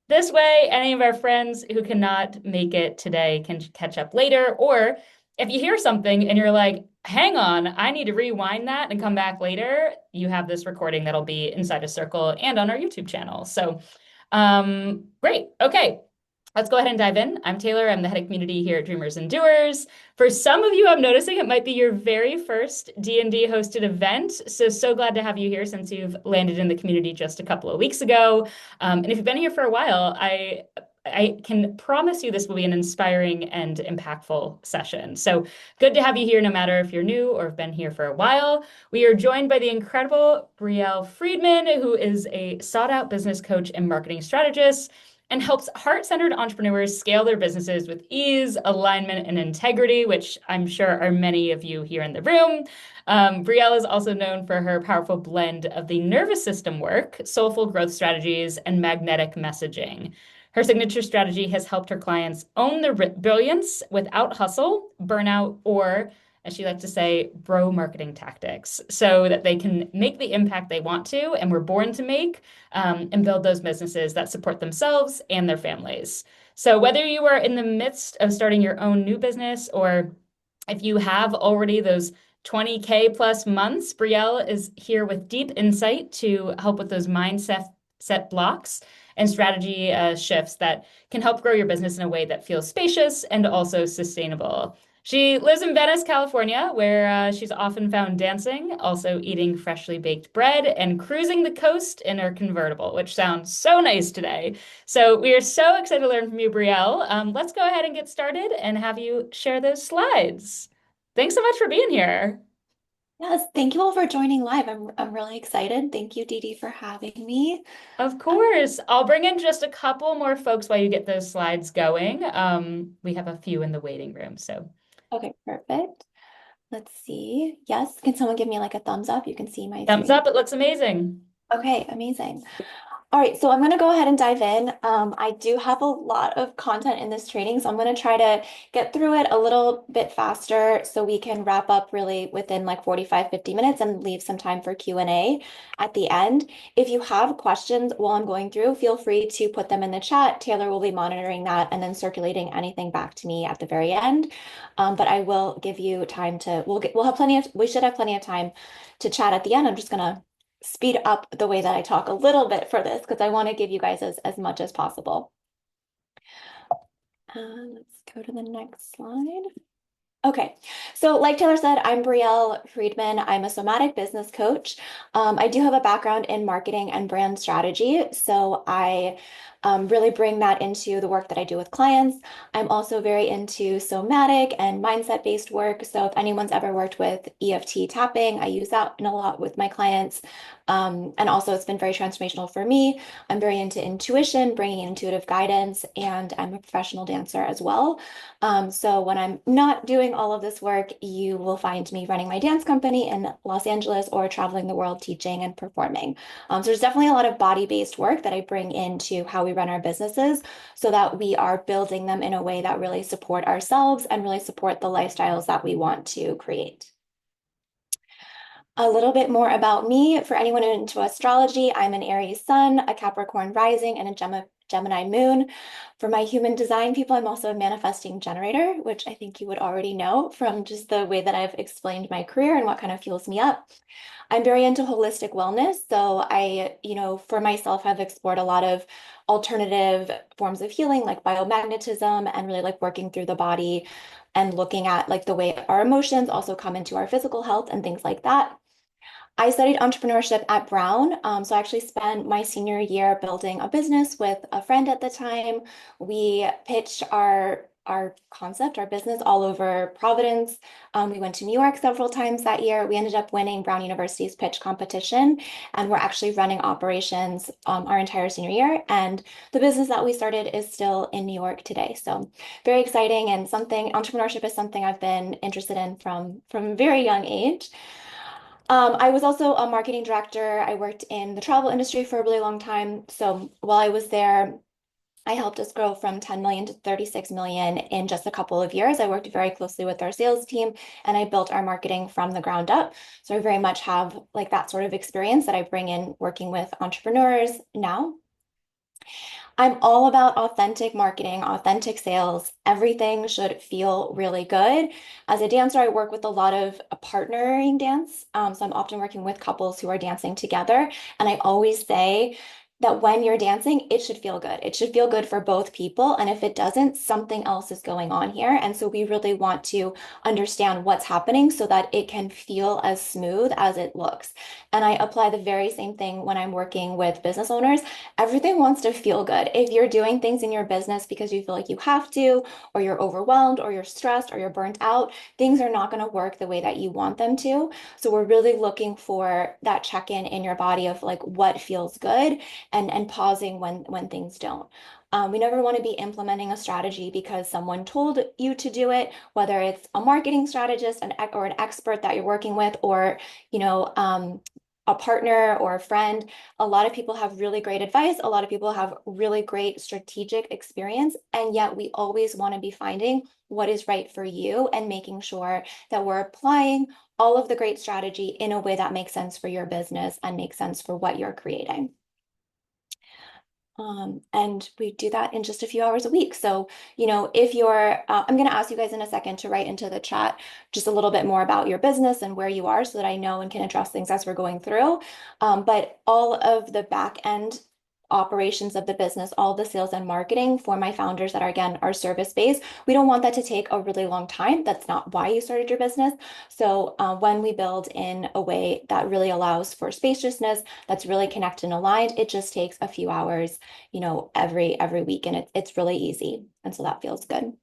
This way, any of our friends who cannot make it today can catch up later. Or if you hear something and you're like, hang on, I need to rewind that and come back later, you have this recording that'll be inside a circle and on our YouTube channel. So, great. Okay. Let's go ahead and dive in. I'm Taylor. I'm the head of community here at Dreamers and Doers. For some of you, I'm noticing it might be your very first D&D hosted event. So glad to have you here since you've landed in the community just a couple of weeks ago. And if you've been here for a while, I can promise you this will be an inspiring and impactful session. So good to have you here, no matter if you're new or have been here for a while. We are joined by the incredible Brielle Friedman, who is a sought-out business coach and marketing strategist and helps heart-centered entrepreneurs scale their businesses with ease, alignment, and integrity, which I'm sure are many of you here in the room. Brielle is also known for her powerful blend of the nervous system work, soulful growth strategies, and magnetic messaging. Her signature strategy has helped her clients own their brilliance without hustle, burnout, or, as she likes to say, bro marketing tactics, so that they can make the impact they want to and were born to make, and build those businesses that support themselves and their families. So, whether you are in the midst of starting your own new business or if you have already those 20K plus months, Brielle is here with deep insight to help with those mindset set blocks and strategy shifts that can help grow your business in a way that feels spacious and also sustainable. She lives in Venice, California, where she's often found dancing, also eating freshly baked bread, and cruising the coast in her convertible, which sounds so nice today. So we are so excited to learn from you, Brielle. Let's go ahead and get started and have you share those slides. Thanks so much for being here. Yes, thank you all for joining live. I'm really excited. Thank you, Dee Dee, for having me. Of Um, course. I'll bring in just a couple more folks while you get those slides going. We have a few in the waiting room, so okay, perfect. Let's see. Yes, can someone give me like a thumbs up? You can see my thumbs screen. up. It looks amazing. Okay, amazing. All right, so I'm going to go ahead and dive in. I do have a lot of content in this training, so I'm going to try to get through it a little bit faster so we can wrap up really within like 45, 50 minutes and leave some time for Q&A at the end. If you have questions while I'm going through, feel free to put them in the chat. Taylor will be monitoring that and then circulating anything back to me at the very end. But I will give you time to, we should have plenty of time to chat at the end. I'm just going to speed up the way that I talk a little bit for this because I want to give you guys as much as possible. Let's go to the next slide. Okay, so like Taylor said, I'm Brielle Friedman. I'm a somatic business coach. I do have a background in marketing and brand strategy, so I really bring that into the work that I do with clients. I'm also very into somatic and mindset-based work. So if anyone's ever worked with EFT tapping, I use that in a lot with my clients. And also, it's been very transformational for me. I'm very into intuition, bringing intuitive guidance, and I'm a professional dancer as well. So when I'm not doing all of this work, you will find me running my dance company in Los Angeles or traveling the world teaching and performing. So there's definitely a lot of body-based work that I bring into how we run our businesses so that we are building them in a way that really support ourselves and really support the lifestyles that we want to create. A little bit more about me. For anyone into astrology, I'm an Aries sun, a Capricorn rising, and a Gemini moon. For my human design people, I'm also a manifesting generator, which I think you would already know from just the way that I've explained my career and what kind of fuels me up. I'm very into holistic wellness. So for myself, have explored a lot of alternative forms of healing like biomagnetism and really like working through the body and looking at like the way our emotions also come into our physical health and things like that. I studied entrepreneurship at Brown. So I actually spent my senior year building a business with a friend at the time. We pitched our concept, our business all over Providence. We went to New York several times that year. We ended up winning Brown University's pitch competition, and we're actually running operations our entire senior year. And the business that we started is still in New York today. So very exciting and something, entrepreneurship is something I've been interested in from a very young age. I was also a marketing director. I worked in the travel industry for a really long time. So while I was there, I helped us grow from 10 million to 36 million in just a couple of years. I worked very closely with our sales team and I built our marketing from the ground up. So I very much have like that sort of experience that I bring in working with entrepreneurs now. I'm all about authentic marketing, authentic sales. Everything should feel really good. As a dancer, I work with a lot of partnering dance. So I'm often working with couples who are dancing together. And I always say that when you're dancing, it should feel good. It should feel good for both people. And if it doesn't, something else is going on here. And so we really want to understand what's happening so that it can feel as smooth as it looks. And I apply the very same thing when I'm working with business owners. Everything wants to feel good. If you're doing things in your business because you feel like you have to, or you're overwhelmed, or you're stressed, or you're burnt out, things are not going to work the way that you want them to. So we're really looking for that check-in in your body of like what feels good and pausing when things don't. We never want to be implementing a strategy because someone told you to do it, whether it's a marketing strategist or an expert that you're working with, or you know, a partner or a friend. A lot of people have really great advice. A lot of people have really great strategic experience. And yet we always want to be finding what is right for you and making sure that we're applying all of the great strategy in a way that makes sense for your business and makes sense for what you're creating. And we do that in just a few hours a week. So, if I'm going to ask you guys in a second to write into the chat just a little bit more about your business and where you are so that I know and can address things as we're going through. But all of the back end operations of the business, all the sales and marketing for my founders that are, again, are service-based, we don't want that to take a really long time. That's not why you started your business. So when we build in a way that really allows for spaciousness, that's really connected and aligned, it just takes a few hours every week, and it's really easy. And so that feels good.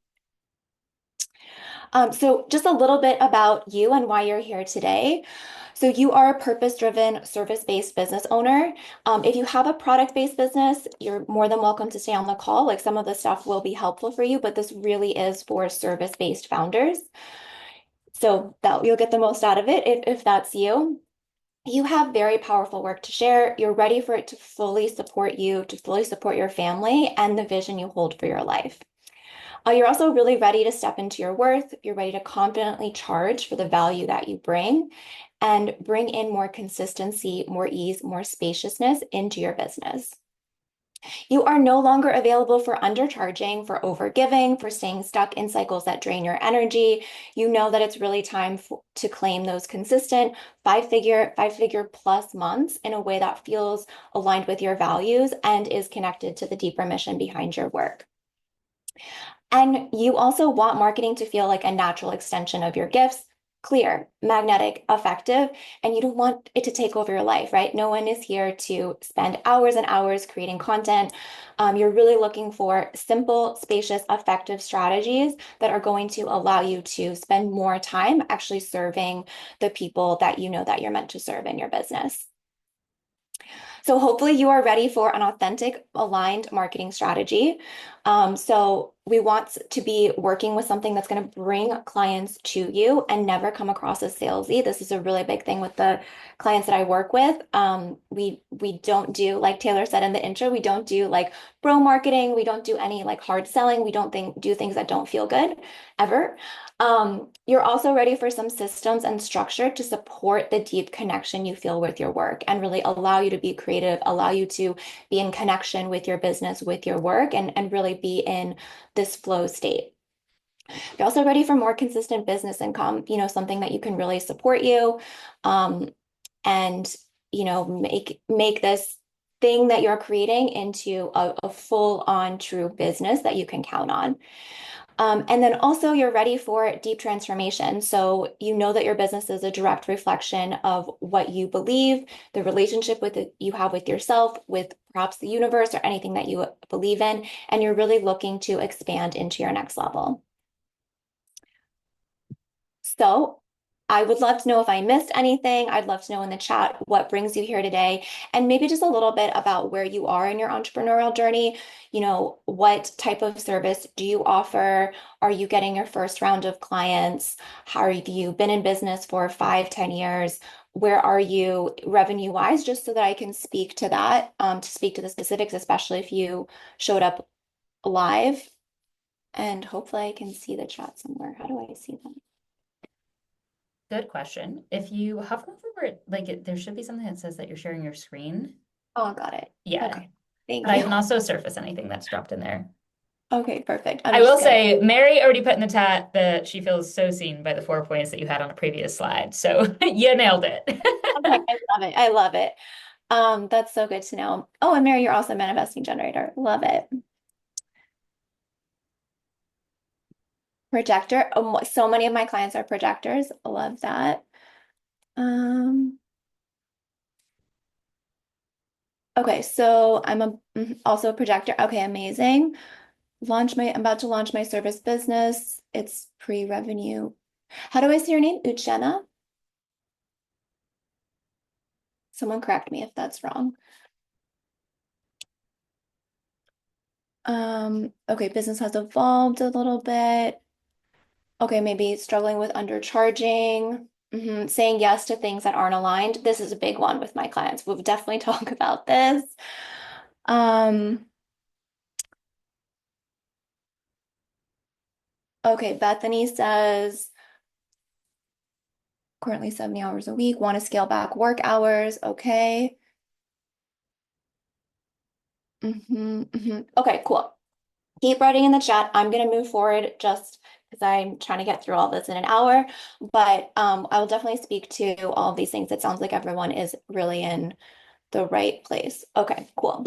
So just a little bit about you and why you're here today. So you are a purpose-driven, service-based business owner. If you have a product-based business, you're more than welcome to stay on the call. Like, some of the stuff will be helpful for you, but this really is for service-based founders. So that you'll get the most out of it if that's you. You have very powerful work to share. You're ready for it to fully support you, to fully support your family and the vision you hold for your life. You're also really ready to step into your worth. You're ready to confidently charge for the value that you bring and bring in more consistency, more ease, more spaciousness into your business. You are no longer available for undercharging, for overgiving, for staying stuck in cycles that drain your energy. You know that it's really time to claim those consistent five-figure plus months in a way that feels aligned with your values and is connected to the deeper mission behind your work. And you also want marketing to feel like a natural extension of your gifts, clear, magnetic, effective, and you don't want it to take over your life, right? No one is here to spend hours and hours creating content. You're really looking for simple, spacious, effective strategies that are going to allow you to spend more time actually serving the people that you know that you're meant to serve in your business. So hopefully you are ready for an authentic, aligned marketing strategy. So we want to be working with something that's going to bring clients to you and never come across as salesy. This is a really big thing with the clients that I work with. We don't do, like Taylor said in the intro, we don't do like bro marketing. We don't do any like hard selling. We don't do things that don't feel good ever. You're also ready for some systems and structure to support the deep connection you feel with your work and really allow you to be creative, allow you to be in connection with your business, with your work, and really be in this flow state. You're also ready for more consistent business income, something that you can really support you, and, make this thing that you're creating into a full-on true business that you can count on. And then also you're ready for deep transformation. So you know that your business is a direct reflection of what you believe, the relationship you have with yourself, with perhaps the universe or anything that you believe in, and you're really looking to expand into your next level. So I would love to know if I missed anything. I'd love to know in the chat what brings you here today, and maybe just a little bit about where you are in your entrepreneurial journey. What type of service do you offer? Are you getting your first round of clients? How have you been in business for 5, 10 years? Where are you revenue wise? Just so that I can speak to that, to speak to the specifics, especially if you showed up live. And hopefully I can see the chat somewhere. How do I see that? Good question. If you hover over it, like there should be something that says that you're sharing your screen. Oh, got it. Yeah. Okay. Thank And I you. can also surface anything that's dropped in there. Okay, perfect. I'm I just will gonna. say, Mary already put in the chat that she feels so seen by the 4 points that you had on a previous slide. So you nailed it. Okay, I love it. I love it. That's so good to know. Oh, and Mary, you're also a manifesting generator. Love it. Projector. Oh, so many of my clients are projectors. Love that. Um, okay, so also a projector. Okay, amazing. I'm about to launch my service business. It's pre-revenue. How do I say your name? Uchenna? Someone correct me if that's wrong. Okay, business has evolved a little bit. Okay, maybe struggling with undercharging. Saying yes to things that aren't aligned. This is a big one with my clients. We'll definitely talk about this. Um, okay, Bethany says currently 70 hours a week, want to scale back work hours. Okay. Okay, cool. Keep writing in the chat. I'm going to move forward just because I'm trying to get through all this in an hour. But I will definitely speak to all of these things. It sounds like everyone is really in the right place. Okay, cool.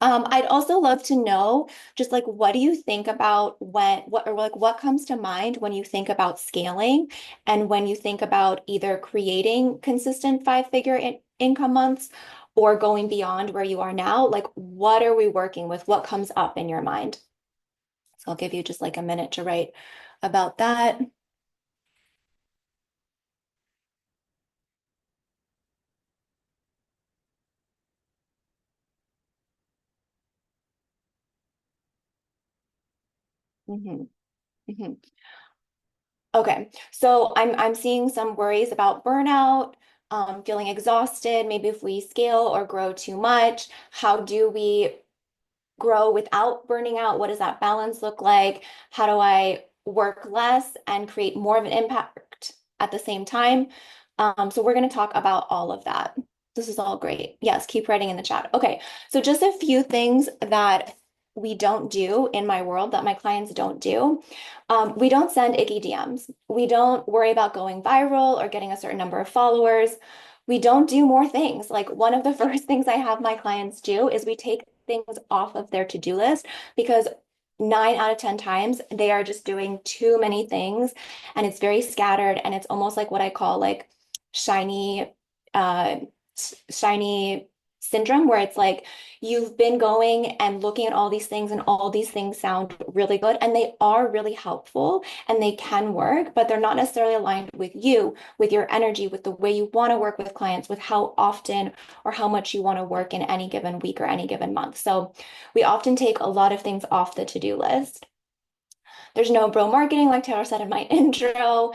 I'd also love to know just like what do you think about what comes to mind when you think about scaling and when you think about either creating consistent five-figure income months or going beyond where you are now? Like, what are we working with? What comes up in your mind? So I'll give you just like a minute to write about that. hmm hmm Okay, so I'm seeing some worries about burnout, feeling exhausted, maybe if we scale or grow too much, how do we grow without burning out? What does that balance look like? How do I work less and create more of an impact at the same time? So we're going to talk about all of that. This is all great. Yes, keep writing in the chat. Okay, so just a few things that we don't do in my world that my clients don't do. We don't send icky DMs. We don't worry about going viral or getting a certain number of followers. We don't do more things. Like one of the first things I have my clients do is we take things off of their to-do list because 9 out of 10 times they are just doing too many things and it's very scattered and it's almost like what I call like shiny uh shiny syndrome where it's like you've been going and looking at all these things and all these things sound really good and they are really helpful and they can work, but they're not necessarily aligned with you, with your energy, with the way you want to work with clients, with how often or how much you want to work in any given week or any given month. So we often take a lot of things off the to-do list. There's no bro marketing, like Taylor said in my intro.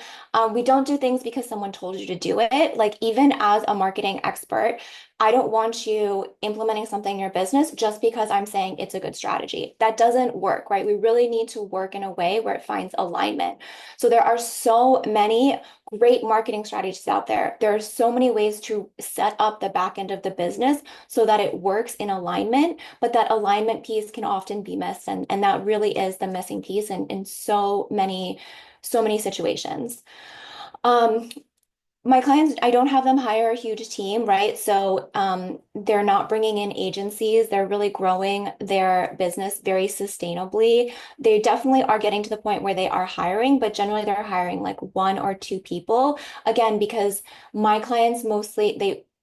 We don't do things because someone told you to do it. Like, even as a marketing expert, I don't want you implementing something in your business just because I'm saying it's a good strategy. That doesn't work, right? We really need to work in a way where it finds alignment. So, there are so many great marketing strategies out there. There are so many ways to set up the back end of the business so that it works in alignment, but that alignment piece can often be missed. And that really is the missing piece in so many situations. Um, my clients, I don't have them hire a huge team, right? So they're not bringing in agencies. They're really growing their business very sustainably. They definitely are getting to the point where they are hiring, but generally they're hiring like one or two people. Again, because my clients mostly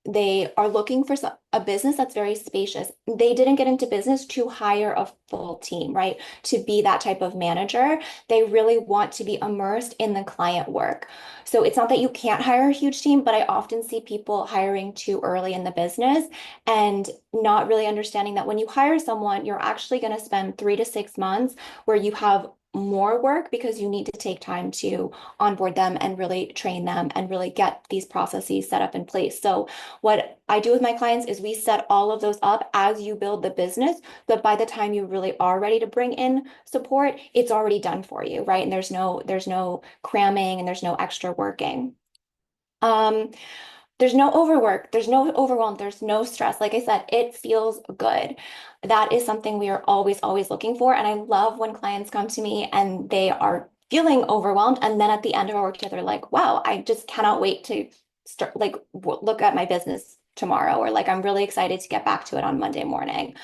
they are looking for a business that's very spacious. They didn't get into business to hire a full team, right? To be that type of manager. They really want to be immersed in the client work. So it's not that you can't hire a huge team, but I often see people hiring too early in the business and not really understanding that when you hire someone, you're actually going to spend 3 to 6 months where you have more work because you need to take time to onboard them and really train them and really get these processes set up in place. So what I do with my clients is we set all of those up as you build the business, but by the time you really are ready to bring in support, it's already done for you, right? And there's no cramming and there's no extra working. Um, There's no overwork, there's no overwhelm, there's no stress. Like I said, it feels good. That is something we are always, always looking for. And I love when clients come to me and they are feeling overwhelmed. And then at the end of our work together, like, wow, I just cannot wait to start, like, look at my business tomorrow, or like, I'm really excited to get back to it on Monday morning.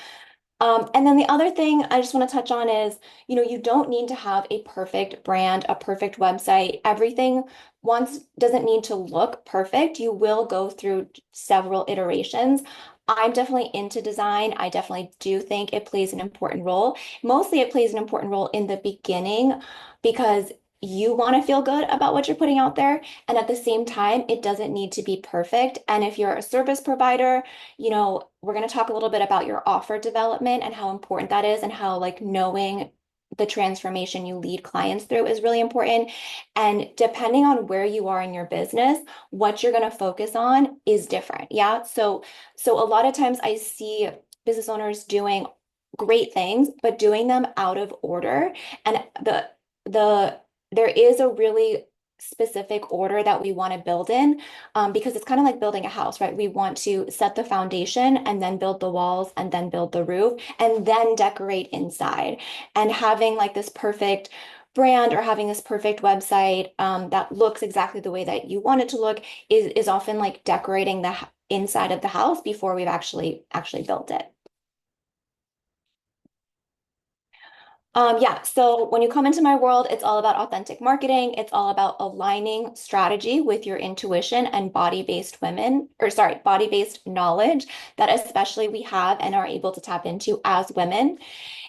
And then the other thing I just want to touch on is, you don't need to have a perfect brand, a perfect website. Everything once doesn't need to look perfect. You will go through several iterations. I'm definitely into design. I definitely do think it plays an important role. Mostly it plays an important role in the beginning because you want to feel good about what you're putting out there. And at the same time, it doesn't need to be perfect. And if you're a service provider, we're going to talk a little bit about your offer development and how important that is, and how like knowing the transformation you lead clients through is really important. And depending on where you are in your business, what you're going to focus on is different. Yeah. So a lot of times I see business owners doing great things, but doing them out of order. And the there is a really specific order that we want to build in, because it's kind of like building a house, right? We want to set the foundation and then build the walls and then build the roof and then decorate inside. And having like this perfect brand or having this perfect website, that looks exactly the way that you want it to look is often like decorating the inside of the house before we've actually built it. Yeah, so when you come into my world, it's all about authentic marketing. It's all about aligning strategy with your intuition and body-based women, or sorry, body-based knowledge that especially we have and are able to tap into as women.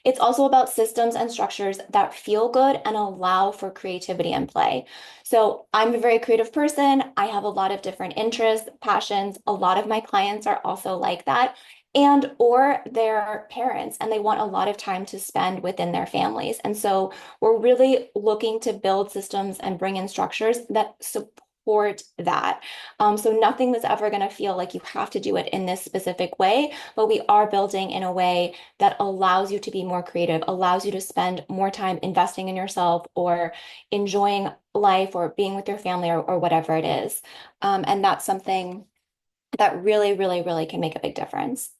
It's also about systems and structures that feel good and allow for creativity and play. So I'm a very creative person. I have a lot of different interests, passions. A lot of my clients are also like that. And or they're parents and they want a lot of time to spend within their families. And so we're really looking to build systems and bring in structures that support that. So nothing was ever going to feel like you have to do it in this specific way, but we are building in a way that allows you to be more creative, allows you to spend more time investing in yourself or enjoying life or being with your family, or whatever it is. And that's something that really, really, really can make a big difference.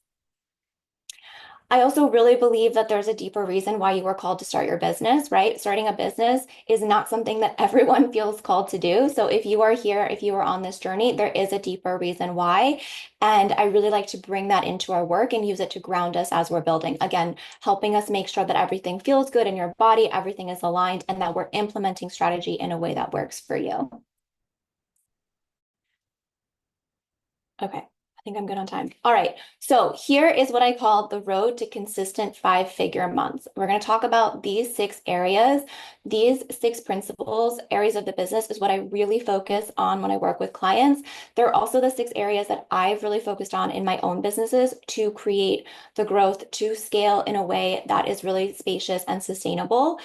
I also really believe that there's a deeper reason why you were called to start your business, right? Starting a business is not something that everyone feels called to do. So if you are here, if you are on this journey, there is a deeper reason why. And I really like to bring that into our work and use it to ground us as we're building. Again, helping us make sure that everything feels good in your body, everything is aligned, and that we're implementing strategy in a way that works for you. Okay, I think I'm good on time. All right, so here is what I call the road to consistent five-figure months. We're going to talk about these 6 areas. These 6 principles, areas of the business, is what I really focus on when I work with clients. They're also the 6 areas that I've really focused on in my own businesses to create the growth to scale in a way that is really spacious and sustainable.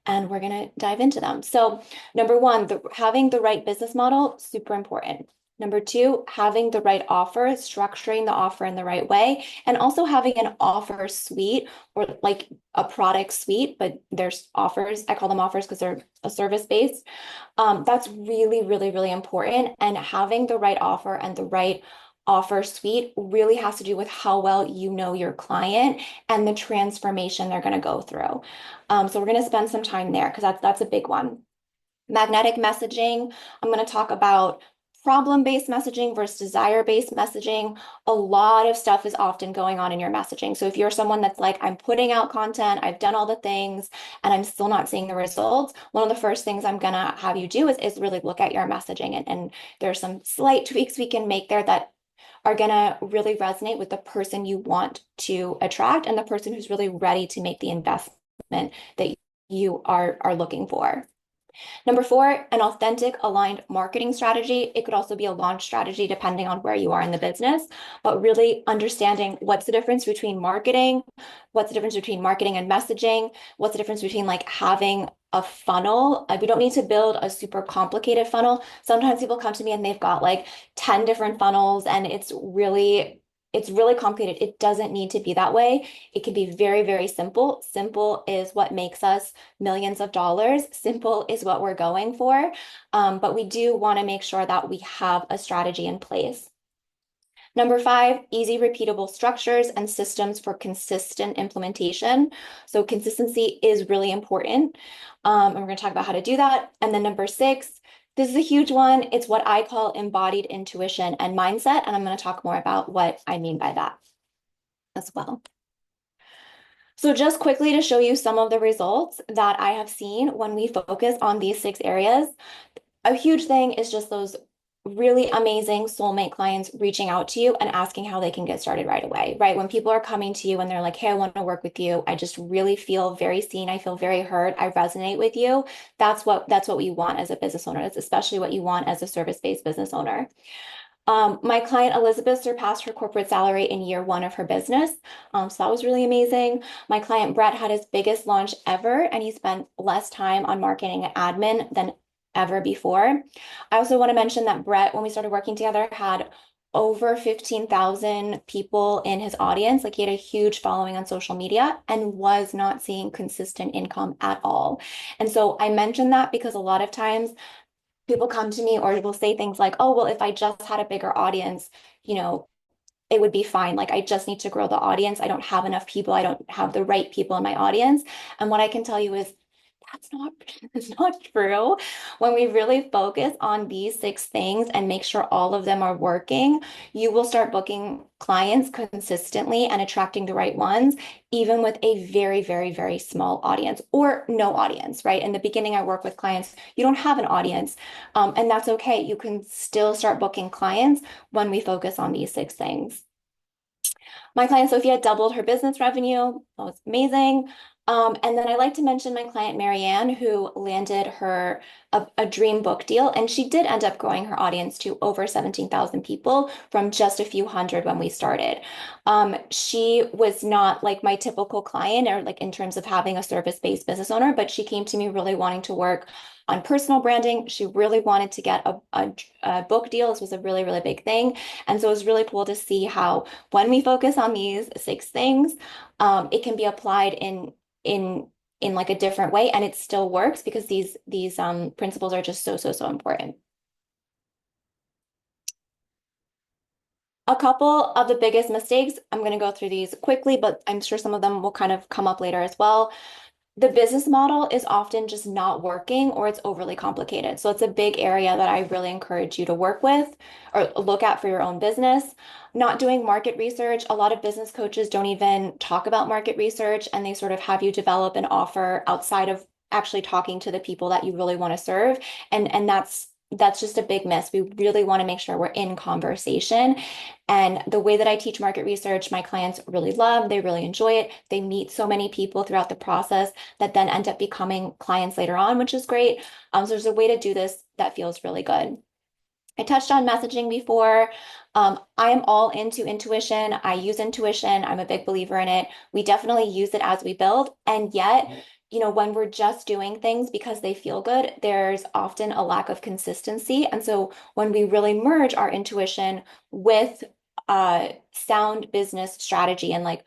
And we're going to dive into them. So, number one, having the right business model, super important. Number two, having the right offer, structuring the offer in the right way, and also having an offer suite or like a product suite, but there's offers. I call them offers because they're a service based. That's really, really, really important. And having the right offer and the right offer suite really has to do with how well you know your client and the transformation they're going to go through. So we're going to spend some time there because that's a big one. Magnetic messaging, I'm going to talk about problem-based messaging versus desire-based messaging. A lot of stuff is often going on in your messaging. So if you're someone that's like, I'm putting out content, I've done all the things, and I'm still not seeing the results, one of the first things I'm gonna have you do is really look at your messaging. And there's some slight tweaks we can make there that are gonna really resonate with the person you want to attract and the person who's really ready to make the investment that you are looking for. Number four, an authentic aligned marketing strategy. It could also be a launch strategy depending on where you are in the business, but really understanding what's the difference between marketing, what's the difference between marketing and messaging, what's the difference between like having a funnel. We don't need to build a super complicated funnel. Sometimes people come to me and they've got like 10 different funnels and it's really complicated. It doesn't need to be that way. It can be very, very simple. Simple is what makes us millions of dollars. Simple is what we're going for. But we do want to make sure that we have a strategy in place. Number five, easy, repeatable structures and systems for consistent implementation. So consistency is really important. And we're going to talk about how to do that. And then number six, this is a huge one. It's what I call embodied intuition and mindset. And I'm going to talk more about what I mean by that as well. So just quickly to show you some of the results that I have seen when we focus on these six areas. A huge thing is just those really amazing soulmate clients reaching out to you and asking how they can get started right away, right? When people are coming to you and they're like, hey, I want to work with you. I just really feel very seen. I feel very heard. I resonate with you. That's what we want as a business owner. That's especially what you want as a service-based business owner. My client Elizabeth surpassed her corporate salary in year one of her business. So that was really amazing. My client Brett had his biggest launch ever, and he spent less time on marketing and admin than ever before. I also want to mention that Brett, when we started working together, had over 15,000 people in his audience. Like he had a huge following on social media and was not seeing consistent income at all. And so I mentioned that because a lot of times people come to me or will say things like, oh, well, if I just had a bigger audience, you know, it would be fine. Like I just need to grow the audience. I don't have enough people. I don't have the right people in my audience. And what I can tell you is that's not that's not true. When we really focus on these six things and make sure all of them are working, you will start booking clients consistently and attracting the right ones, even with a very, very, very small audience or no audience, right? In the beginning, I work with clients, you don't have an audience, and that's okay. You can still start booking clients when we focus on these six things. My client Sophia doubled her business revenue. That was amazing. And then I like to mention my client Marianne, who landed her a dream book deal, and she did end up growing her audience to over 17,000 people from just a few hundred when we started. She was not like my typical client or like in terms of having a service-based business owner, but she came to me really wanting to work on personal branding. She really wanted to get a book deal. This was a really, really big thing. And so it was really cool to see how when we focus on these six things, it can be applied in in like a different way, and it still works because these principles are just so important. A couple of the biggest mistakes, I'm going to go through these quickly, but I'm sure some of them will kind of come up later as well. The business model is often just not working or it's overly complicated. So it's a big area that I really encourage you to work with or look at for your own business. Not doing market research. A lot of business coaches don't even talk about market research and they sort of have you develop an offer outside of actually talking to the people that you really want to serve. And that's just a big miss. We really want to make sure we're in conversation. And the way that I teach market research, my clients really love, they really enjoy it. They meet so many people throughout the process that then end up becoming clients later on, which is great. So there's a way to do this that feels really good. I touched on messaging before. I am all into intuition. I use intuition. I'm a big believer in it. We definitely use it as we build. And yet, when we're just doing things because they feel good, there's often a lack of consistency. And so when we really merge our intuition with sound business strategy and like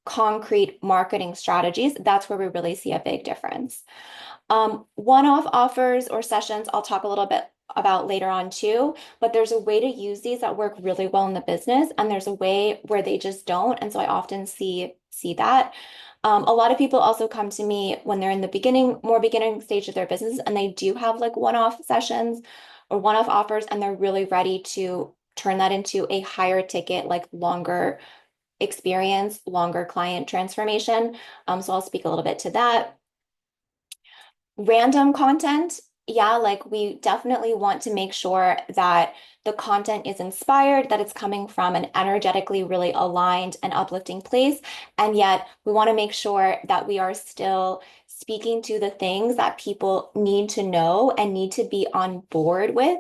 concrete marketing strategies, that's where we really see a big difference. One-off offers or sessions, I'll talk a little bit about later on too, but there's a way to use these that work really well in the business, and there's a way where they just don't. And so I often see that. A lot of people also come to me when they're in the more beginning stage of their business, and they do have like one-off sessions or one-off offers, and they're really ready to turn that into a higher ticket, like longer experience, longer client transformation. So I'll speak a little bit to that. Random content, yeah, like we definitely want to make sure that the content is inspired, that it's coming from an energetically really aligned and uplifting place. And yet we want to make sure that we are still speaking to the things that people need to know and need to be on board with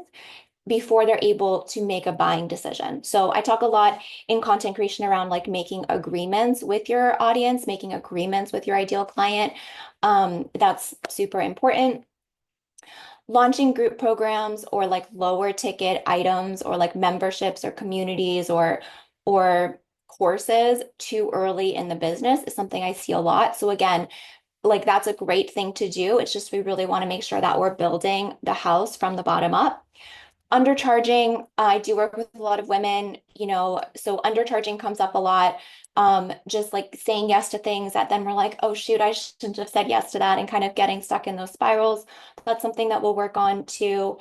before they're able to make a buying decision. So I talk a lot in content creation around like making agreements with your audience, making agreements with your ideal client. That's super important. Launching group programs or like lower ticket items or like memberships or communities or courses too early in the business is something I see a lot. So again, like that's a great thing to do. It's just we really want to make sure that we're building the house from the bottom up. Undercharging, I do work with a lot of women, so undercharging comes up a lot. Just like saying yes to things that then we're like, oh shoot, I shouldn't have said yes to that, and kind of getting stuck in those spirals. That's something that we'll work on too.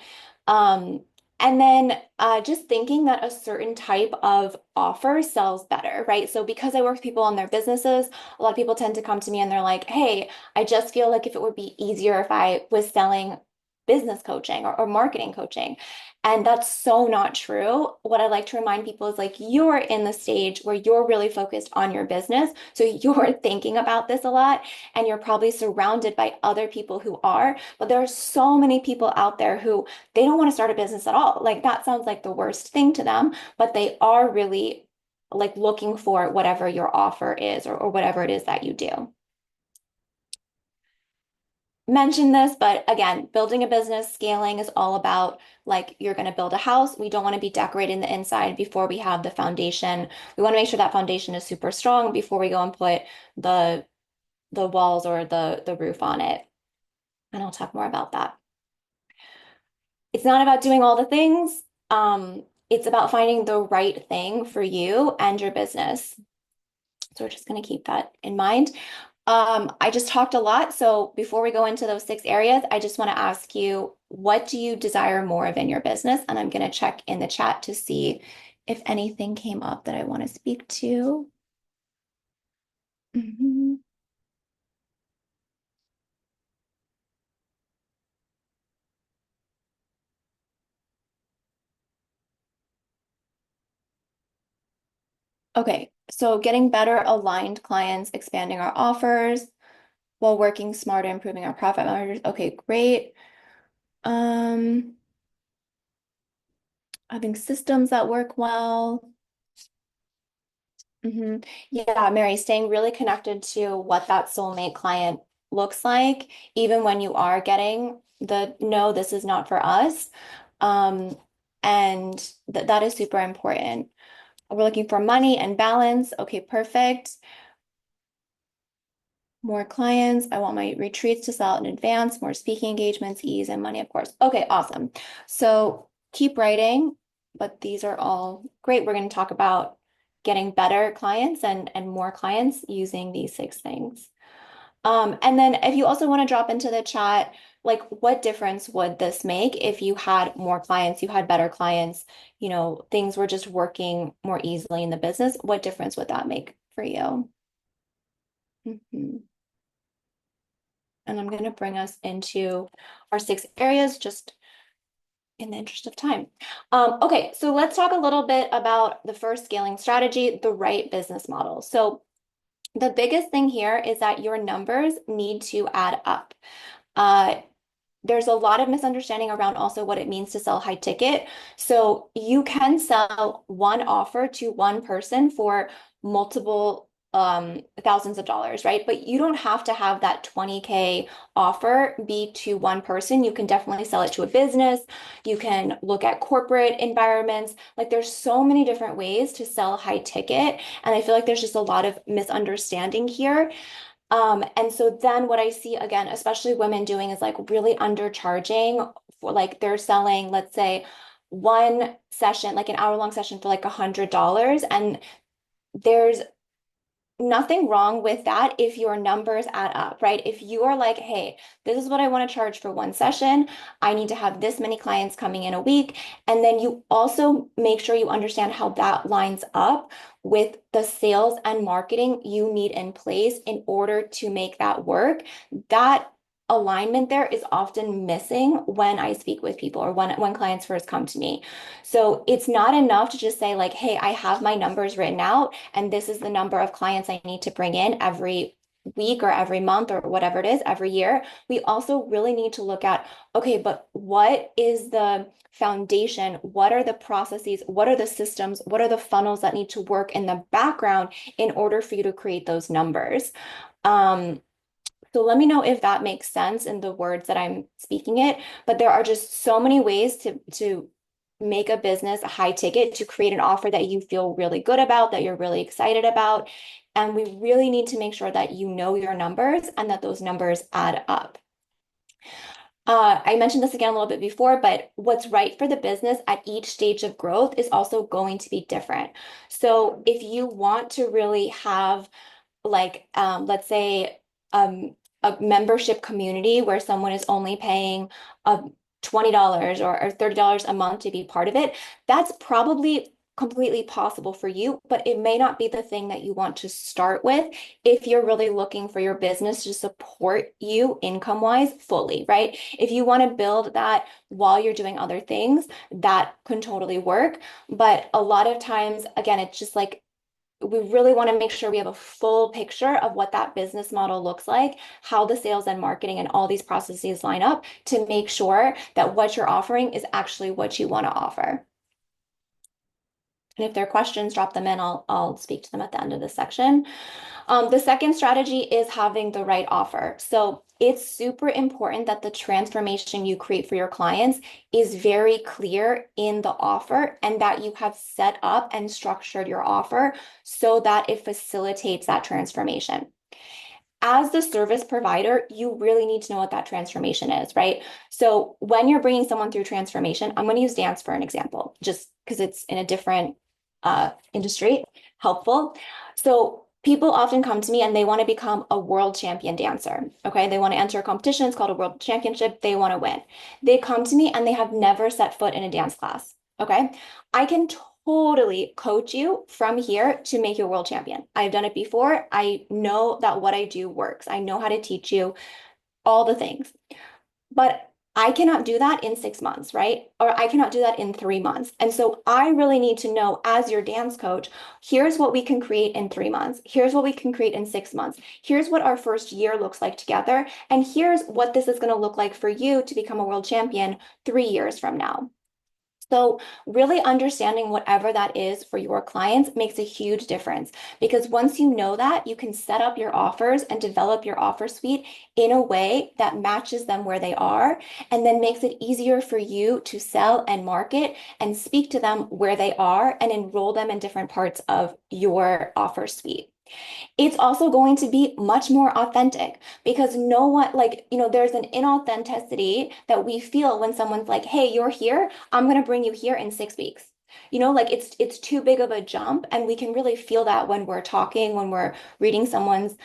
Um, and then just thinking that a certain type of offer sells better, right? So because I work with people on their businesses, a lot of people tend to come to me and they're like, hey, I just feel like if it would be easier if I was selling business coaching or marketing coaching. And that's so not true. What I like to remind people is like you're in the stage where you're really focused on your business. So you're thinking about this a lot and you're probably surrounded by other people who are. But there are so many people out there who they don't want to start a business at all. Like that sounds like the worst thing to them, but they are really like looking for whatever your offer is or whatever it is that you do. Mention this, but again, building a business, scaling is all about like you're going to build a house. We don't want to be decorating the inside before we have the foundation. We want to make sure that foundation is super strong before we go and put the walls or the roof on it. And I'll talk more about that. It's not about doing all the things. It's about finding the right thing for you and your business. So we're just going to keep that in mind. I just talked a lot. So before we go into those 6 areas, I just want to ask you, what do you desire more of in your business? And I'm going to check in the chat to see if anything came up that I want to speak to. Mhm. Okay, so getting better aligned clients, expanding our offers while working smarter, improving our profit margins. Okay, great. Um, Having systems that work well. Yeah, Mary, staying really connected to what that soulmate client looks like, even when you are getting the no, this is not for us. Um, and that is super important. We're looking for money and balance. Okay, perfect. More clients. I want my retreats to sell out in advance, more speaking engagements, ease, and money, of course. Okay, awesome. So keep writing, but these are all great. We're going to talk about getting better clients and more clients using these 6 things. And then if you also want to drop into the chat, like what difference would this make if you had more clients, you had better clients, things were just working more easily in the business? What difference would that make for you? Mhm. And I'm going to bring us into our 6 areas just in the interest of time. Okay, so let's talk a little bit about the first scaling strategy, the right business model. So the biggest thing here is that your numbers need to add up. Uh, there's a lot of misunderstanding around also what it means to sell high ticket. So you can sell one offer to one person for multiple thousands of dollars, right? But you don't have to have that 20K offer be to one person. You can definitely sell it to a business. You can look at corporate environments. Like there's so many different ways to sell high ticket. And I feel like there's just a lot of misunderstanding here. And so then what I see again, especially women doing is like really undercharging for like they're selling, let's say, one session, like an hour-long session for like $100. And there's nothing wrong with that if your numbers add up, right? If you are like, hey, this is what I want to charge for one session, I need to have this many clients coming in a week. And then you also make sure you understand how that lines up with the sales and marketing you need in place in order to make that work. That alignment there is often missing when I speak with people or when clients first come to me. So it's not enough to just say like, hey, I have my numbers written out and this is the number of clients I need to bring in every week or every month or whatever it is every year. We also really need to look at, okay, but what is the foundation? What are the processes? What are the systems? What are the funnels that need to work in the background in order for you to create those numbers? So let me know if that makes sense in the words that I'm speaking it. But there are just so many ways to make a business a high ticket, to create an offer that you feel really good about, that you're really excited about. And we really need to make sure that you know your numbers and that those numbers add up. I mentioned this again a little bit before, but what's right for the business at each stage of growth is also going to be different. So if you want to really have like let's say um, a membership community where someone is only paying $20 or $30 a month to be part of it, that's probably completely possible for you, but it may not be the thing that you want to start with if you're really looking for your business to support you income wise fully, right? If you want to build that while you're doing other things, that can totally work. But a lot of times, again, it's just like we really want to make sure we have a full picture of what that business model looks like, how the sales and marketing and all these processes line up to make sure that what you're offering is actually what you want to offer. And if there are questions, drop them in. I'll speak to them at the end of this section. The second strategy is having the right offer. So it's super important that the transformation you create for your clients is very clear in the offer and that you have set up and structured your offer so that it facilitates that transformation. As the service provider, you really need to know what that transformation is, right? So when you're bringing someone through transformation, I'm going to use dance for an example, just because it's in a different industry, helpful. So people often come to me and they want to become a world champion dancer. Okay. They want to enter a competition. It's called a world championship. They want to win. They come to me and they have never set foot in a dance class. Okay. I can totally coach you from here to make you a world champion. I've done it before. I know that what I do works. I know how to teach you all the things. But I cannot do that in 6 months, right? Or I cannot do that in 3 months. And so I really need to know, as your dance coach, here's what we can create in 3 months. Here's what we can create in 6 months. Here's what our first year looks like together. And here's what this is going to look like for you to become a world champion 3 years from now. So really understanding whatever that is for your clients makes a huge difference because once you know that, you can set up your offers and develop your offer suite in a way that matches them where they are and then makes it easier for you to sell and market and speak to them where they are and enroll them in different parts of your offer suite. It's also going to be much more authentic because no one, like, there's an inauthenticity that we feel when someone's like, hey, you're here, I'm going to bring you here in 6 weeks. Like it's too big of a jump. And we can really feel that when we're talking, when we're reading someone's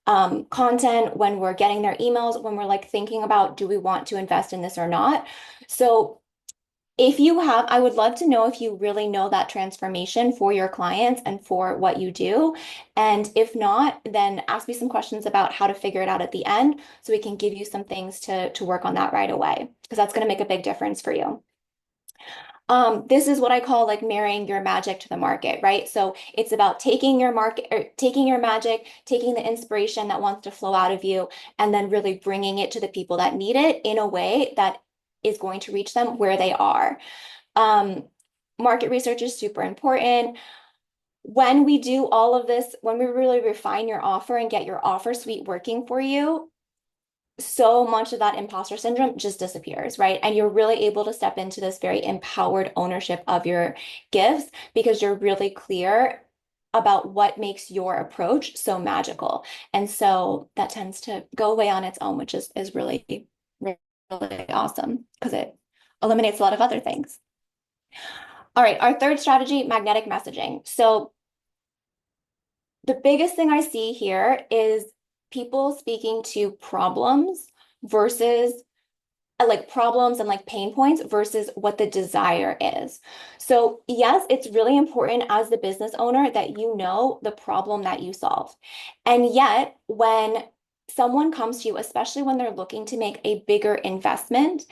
content, when we're getting their emails, when we're like thinking about, do we want to invest in this or not? So if you have, I would love to know if you really know that transformation for your clients and for what you do. And if not, then ask me some questions about how to figure it out at the end so we can give you some things to work on that right away, because that's going to make a big difference for you. This is what I call like marrying your magic to the market, right? So it's about taking your market or taking your magic, taking the inspiration that wants to flow out of you, and then really bringing it to the people that need it in a way that is going to reach them where they are. Um, Market research is super important. When we do all of this, when we really refine your offer and get your offer suite working for you, so much of that imposter syndrome just disappears, right? And you're really able to step into this very empowered ownership of your gifts because you're really clear about what makes your approach so magical. And so that tends to go away on its own, which is really, really awesome because it eliminates a lot of other things. All right, our third strategy, magnetic messaging. So the biggest thing I see here is people speaking to problems versus like problems and like pain points versus what the desire is. So yes, it's really important as the business owner that you know the problem that you solve. And yet when someone comes to you, especially when they're looking to make a bigger investment,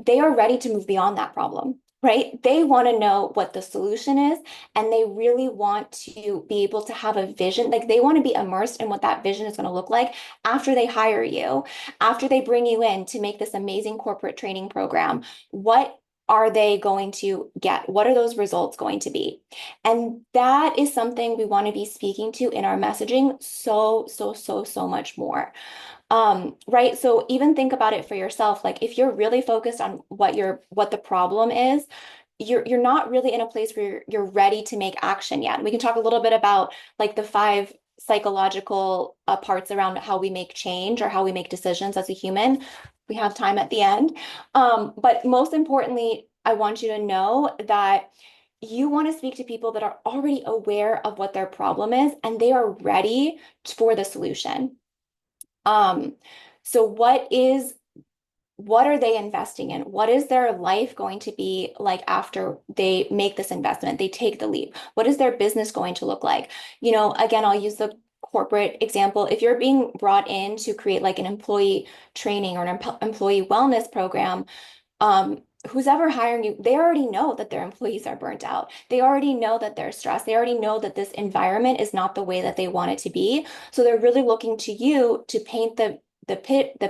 they are ready to move beyond that problem. Right? They want to know what the solution is, and they really want to be able to have a vision. Like they want to be immersed in what that vision is going to look like after they hire you, after they bring you in to make this amazing corporate training program. What are they going to get? What are those results going to be? And that is something we want to be speaking to in our messaging so much more. Right. So even think about it for yourself. Like if you're really focused on what the problem is, you're not really in a place where you're ready to make action yet. And we can talk a little bit about like the five psychological parts around how we make change or how we make decisions as a human. We have time at the end. But most importantly, I want you to know that you want to speak to people that are already aware of what their problem is and they are ready for the solution. Um, so what are they investing in? What is their life going to be like after they make this investment? They take the leap. What is their business going to look like? Again, I'll use the corporate example. If you're being brought in to create like an employee training or an employee wellness program, who's ever hiring you, they already know that their employees are burnt out. They already know that they're stressed. They already know that this environment is not the way that they want it to be. So they're really looking to you to paint the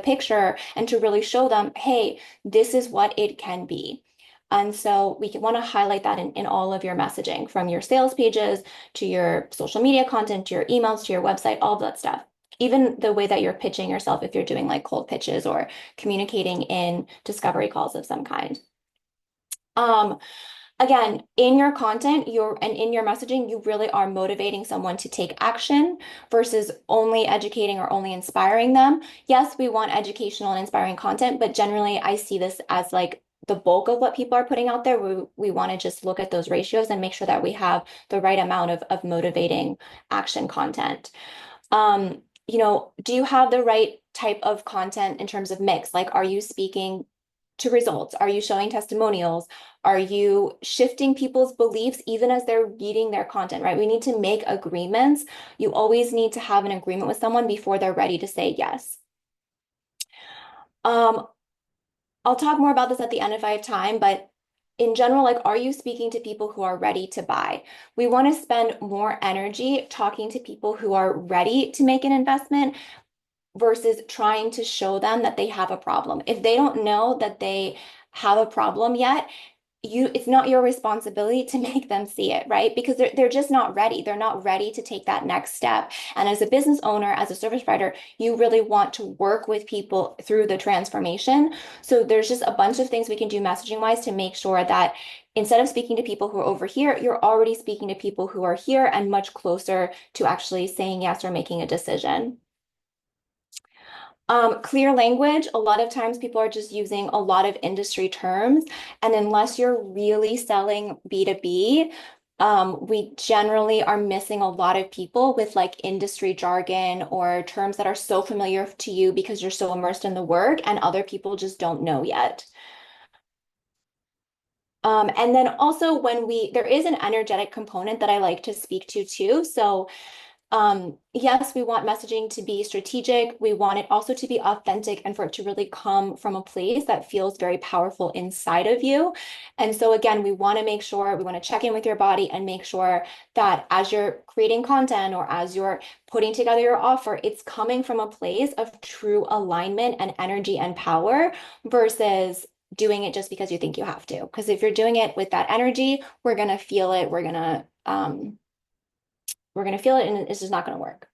picture and to really show them, hey, this is what it can be. And so we want to highlight that in all of your messaging, from your sales pages to your social media content, to your emails, to your website, all of that stuff. Even the way that you're pitching yourself if you're doing like cold pitches or communicating in discovery calls of some kind. Um, Again, in your content, and in your messaging, you really are motivating someone to take action versus only educating or only inspiring them. Yes, we want educational and inspiring content, but generally I see this as like the bulk of what people are putting out there. We want to just look at those ratios and make sure that we have the right amount of motivating action content. Do you have the right type of content in terms of mix? Like, are you speaking to results? Are you showing testimonials? Are you shifting people's beliefs even as they're reading their content, right? We need to make agreements. You always need to have an agreement with someone before they're ready to say yes. Um, I'll talk more about this at the end if I have time, but in general, like, are you speaking to people who are ready to buy? We want to spend more energy talking to people who are ready to make an investment versus trying to show them that they have a problem. If they don't know that they have a problem yet, it's not your responsibility to make them see it, right? Because they're just not ready. They're not ready to take that next step. And as a business owner, as a service provider, you really want to work with people through the transformation. So there's just a bunch of things we can do messaging wise to make sure that instead of speaking to people who are over here, you're already speaking to people who are here and much closer to actually saying yes or making a decision. Clear language, a lot of times people are just using a lot of industry terms, and unless you're really selling B2B, we generally are missing a lot of people with like industry jargon or terms that are so familiar to you because you're so immersed in the work and other people just don't know yet. And then also there is an energetic component that I like to speak to too. So yes, we want messaging to be strategic. We want it also to be authentic and for it to really come from a place that feels very powerful inside of you. And so again, we want to make sure we want to check in with your body and make sure that as you're creating content or as you're putting together your offer, it's coming from a place of true alignment and energy and power versus doing it just because you think you have to. Because if you're doing it with that energy, we're going to feel it. We're going to feel it and it's just not going to work.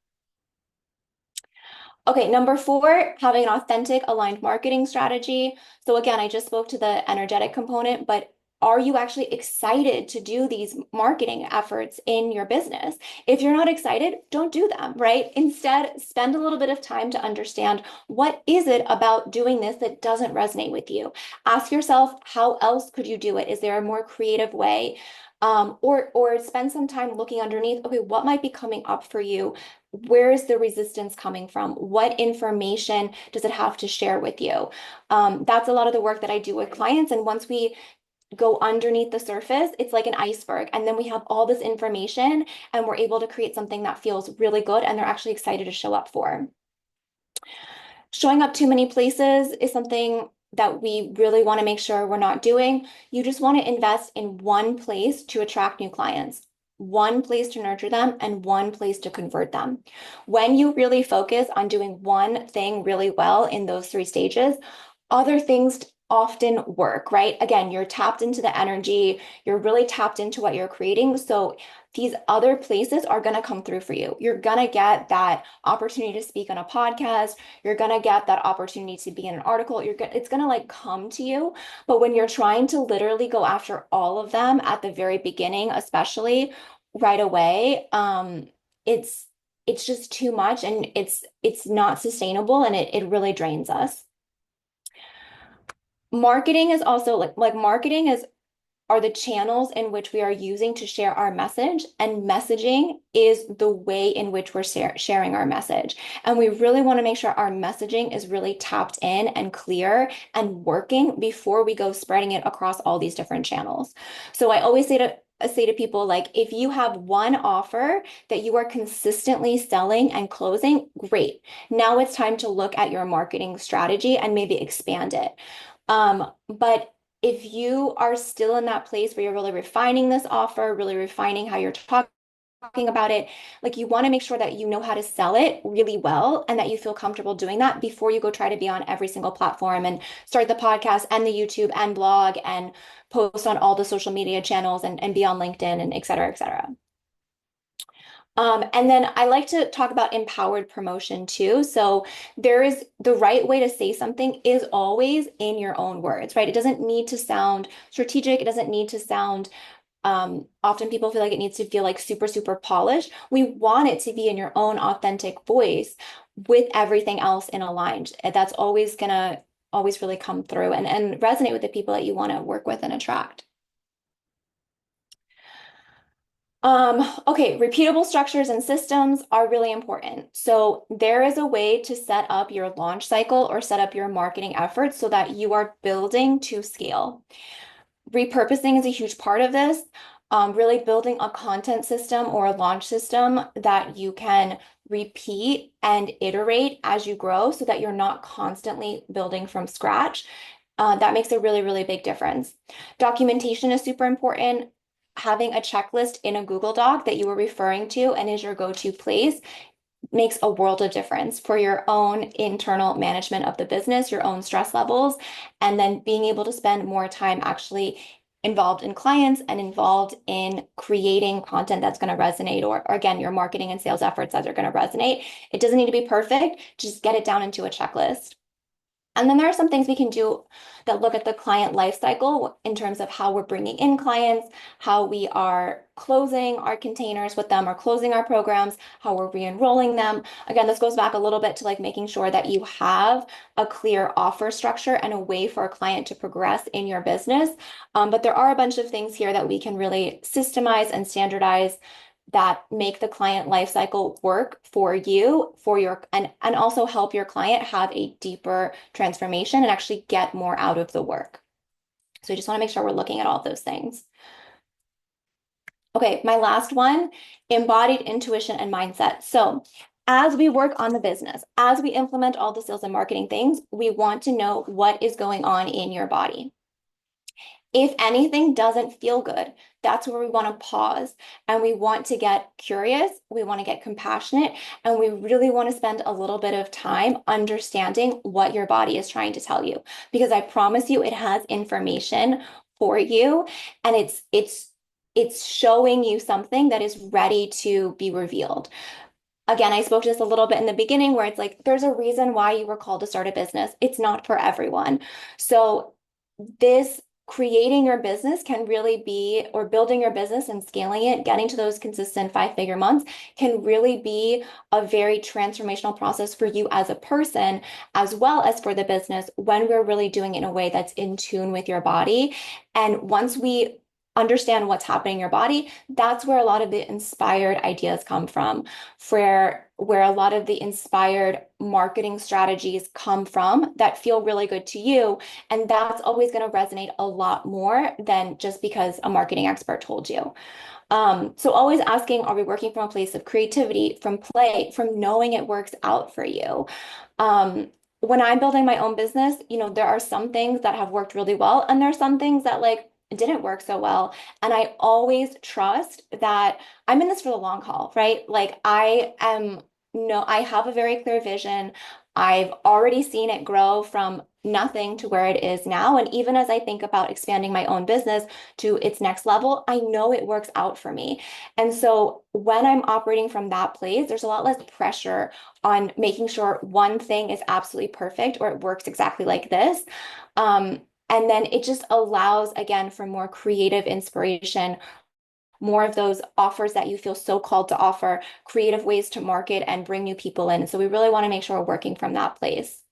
Okay, number four, having an authentic, aligned marketing strategy. So again, I just spoke to the energetic component, but are you actually excited to do these marketing efforts in your business? If you're not excited, don't do them, right? Instead, spend a little bit of time to understand what is it about doing this that doesn't resonate with you. Ask yourself, how else could you do it? Is there a more creative way? Or spend some time looking underneath, okay, what might be coming up for you? Where is the resistance coming from? What information does it have to share with you? That's a lot of the work that I do with clients. And once we go underneath the surface, it's like an iceberg. And then we have all this information and we're able to create something that feels really good and they're actually excited to show up for. Showing up too many places is something that we really want to make sure we're not doing. You just want to invest in one place to attract new clients, one place to nurture them, and one place to convert them. When you really focus on doing one thing really well in those three stages, other things often work, right? Again, you're tapped into the energy, you're really tapped into what you're creating. So these other places are going to come through for you. You're going to get that opportunity to speak on a podcast. You're going to get that opportunity to be in an article. It's going to like come to you. But when you're trying to literally go after all of them at the very beginning, especially right away, it's it's just too much and it's not sustainable and it really drains us. Marketing is also like marketing is are the channels in which we are using to share our message, and messaging is the way in which we're sharing our message. And we really want to make sure our messaging is really tapped in and clear and working before we go spreading it across all these different channels. So I always say to people, like, if you have one offer that you are consistently selling and closing, great. Now it's time to look at your marketing strategy and maybe expand it. But if you are still in that place where you're really refining this offer, really refining how you're talking about it, like, you want to make sure that you know how to sell it really well and that you feel comfortable doing that before you go try to be on every single platform and start the podcast and the YouTube and blog and post on all the social media channels and be on LinkedIn and et cetera, et cetera. And then I like to talk about empowered promotion too. So there is the right way to say something is always in your own words, right? It doesn't need to sound strategic. It doesn't need to sound, often people feel like it needs to feel like super, super polished. We want it to be in your own authentic voice with everything else in aligned. That's always gonna always really come through and resonate with the people that you want to work with and attract. Okay, repeatable structures and systems are really important. So there is a way to set up your launch cycle or set up your marketing efforts so that you are building to scale. Repurposing is a huge part of this. Really building a content system or a launch system that you can repeat and iterate as you grow so that you're not constantly building from scratch. That makes a really, really big difference. Documentation is super important. Having a checklist in a Google Doc that you were referring to and is your go-to place makes a world of difference for your own internal management of the business, your own stress levels, and then being able to spend more time actually involved in clients and involved in creating content that's going to resonate, or again, your marketing and sales efforts that are going to resonate. It doesn't need to be perfect, just get it down into a checklist. And then there are some things we can do that look at the client life cycle in terms of how we're bringing in clients, how we are closing our containers with them or closing our programs, how we're re-enrolling them. Again, this goes back a little bit to like making sure that you have a clear offer structure and a way for a client to progress in your business. But there are a bunch of things here that we can really systemize and standardize that make the client lifecycle work for you, for your, and also help your client have a deeper transformation and actually get more out of the work. So I just want to make sure we're looking at all those things. Okay, my last one, embodied intuition and mindset. So as we work on the business, as we implement all the sales and marketing things, we want to know what is going on in your body. If anything doesn't feel good, that's where we want to pause and we want to get curious, we want to get compassionate, and we really want to spend a little bit of time understanding what your body is trying to tell you. Because I promise you, it has information for you, and it's showing you something that is ready to be revealed. Again, I spoke to this a little bit in the beginning where it's like, there's a reason why you were called to start a business. It's not for everyone. So this creating your business can really be, or building your business and scaling it, getting to those consistent 5-figure months can really be a very transformational process for you as a person, as well as for the business when we're really doing it in a way that's in tune with your body. And once we understand what's happening in your body, that's where a lot of the inspired ideas come from, where a lot of the inspired marketing strategies come from that feel really good to you. And that's always going to resonate a lot more than just because a marketing expert told you. So always asking, are we working from a place of creativity, from play, from knowing it works out for you? When I'm building my own business, there are some things that have worked really well, and there are some things that like didn't work so well. And I always trust that I'm in this for the long haul, right? Like I am, no, I have a very clear vision. I've already seen it grow from nothing to where it is now. And even as I think about expanding my own business to its next level, I know it works out for me. And so when I'm operating from that place, there's a lot less pressure on making sure one thing is absolutely perfect or it works exactly like this. And then it just allows, again, for more creative inspiration, more of those offers that you feel so called to offer, creative ways to market and bring new people in. So we really want to make sure we're working from that place.